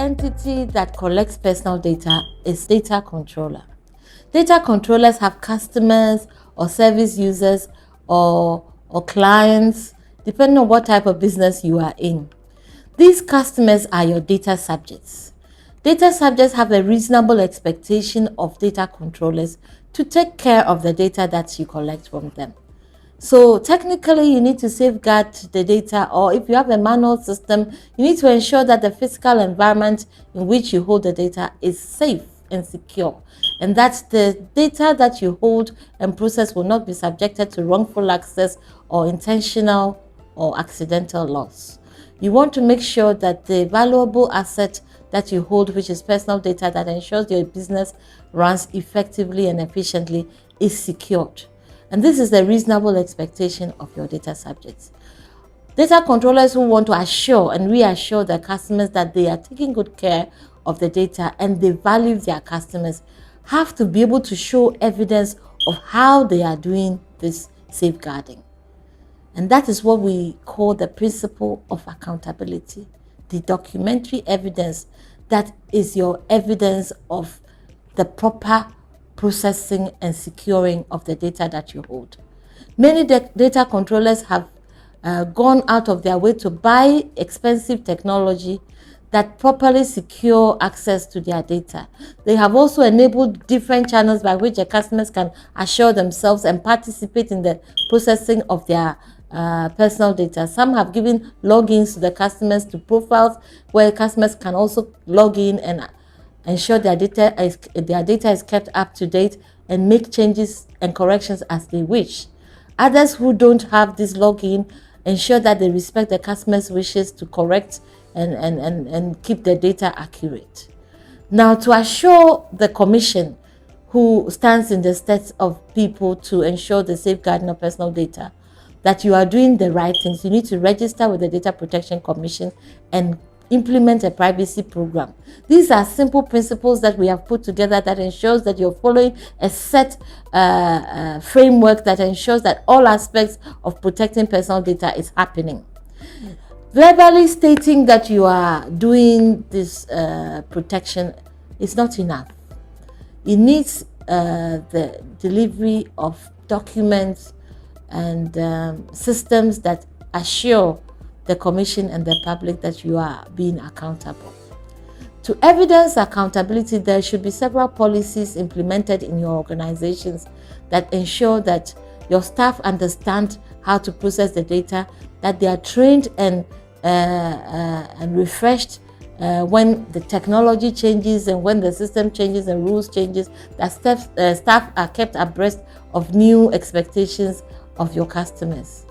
entity that collects personal data is data controller. Data controllers have customers or service users or clients, depending on what type of business you are in. These customers are your data subjects. Data subjects have a reasonable expectation of data controllers to take care of the data that you collect from them. So technically, you need to safeguard the data, or if you have a manual system, you need to ensure that the physical environment in which you hold the data is safe and secure, and that the data that you hold and process will not be subjected to wrongful access or intentional or accidental loss. You want to make sure that the valuable asset that you hold, which is personal data that ensures your business runs effectively and efficiently, is secured. And this is the reasonable expectation of your data subjects. Data controllers who want to assure and reassure their customers that they are taking good care of the data and they value their customers have to be able to show evidence of how they are doing this safeguarding. And that is what we call the principle of accountability, the documentary evidence that is your evidence of the proper processing and securing of the data that you hold. Many data controllers have gone out of their way to buy expensive technology that properly secure access to their data. They have also enabled different channels by which their customers can assure themselves and participate in the processing of their personal data. Some have given logins to the customers to profiles where customers can also log in and ensure their data is kept up to date and make changes and corrections as they wish. Others who don't have this login ensure that they respect the customer's wishes to correct and keep the data accurate. Now, to assure the Commission, who stands in the stead of people to ensure the safeguarding of personal data, that you are doing the right things, you need to register with the Data Protection Commission and implement a privacy program. These are simple principles that we have put together that ensures that you're following a set framework that ensures that all aspects of protecting personal data is happening. Verbally stating that you are doing this protection is not enough. It needs the delivery of documents and systems that assure the Commission and the public that you are being accountable. To evidence accountability, there should be several policies implemented in your organizations that ensure that your staff understand how to process the data, that they are trained and refreshed when the technology changes and when the system changes and rules changes, that staff are kept abreast of new expectations of your customers.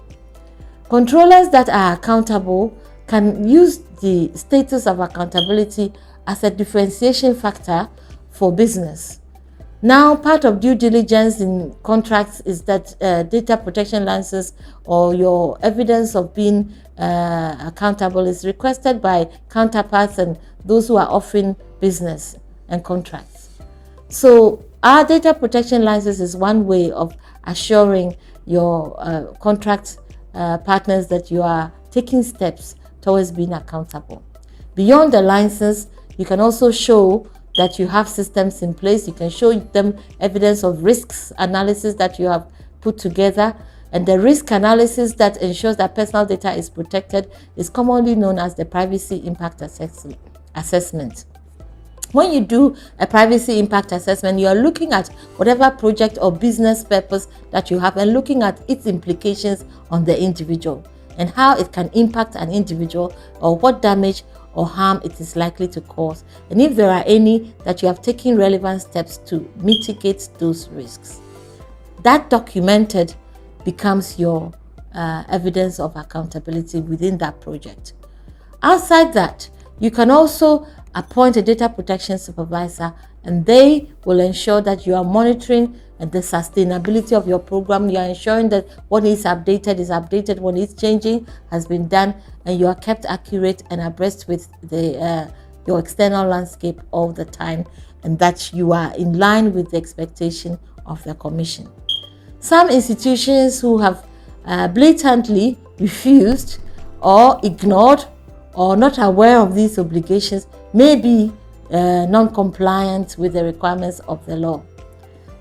Controllers that are accountable can use the status of accountability as a differentiation factor for business. Now, part of due diligence in contracts is that data protection license or your evidence of being accountable is requested by counterparts and those who are offering business and contracts. So our data protection license is one way of assuring your contract partners that you are taking steps towards being accountable. Beyond the license, you can also show that you have systems in place. You can show them evidence of risks analysis that you have put together. And the risk analysis that ensures that personal data is protected is commonly known as the privacy impact assessment. When you do a privacy impact assessment, you are looking at whatever project or business purpose that you have and looking at its implications on the individual and how it can impact an individual or what damage or harm it is likely to cause. And if there are any, that you have taken relevant steps to mitigate those risks. That documented becomes your evidence of accountability within that project. Outside that, you can also appoint a data protection supervisor, and they will ensure that you are monitoring the sustainability of your program. You are ensuring that what is updated, what is changing has been done, and you are kept accurate and abreast with your external landscape all the time, and that you are in line with the expectation of the Commission. Some institutions who have blatantly refused or ignored or not aware of these obligations may be non-compliant with the requirements of the law.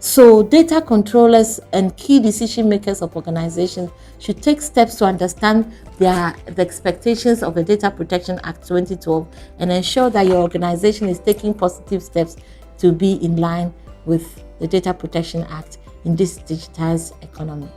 So data controllers and key decision makers of organizations should take steps to understand the expectations of the Data Protection Act 2012 and ensure that your organization is taking positive steps to be in line with the Data Protection Act in this digitized economy.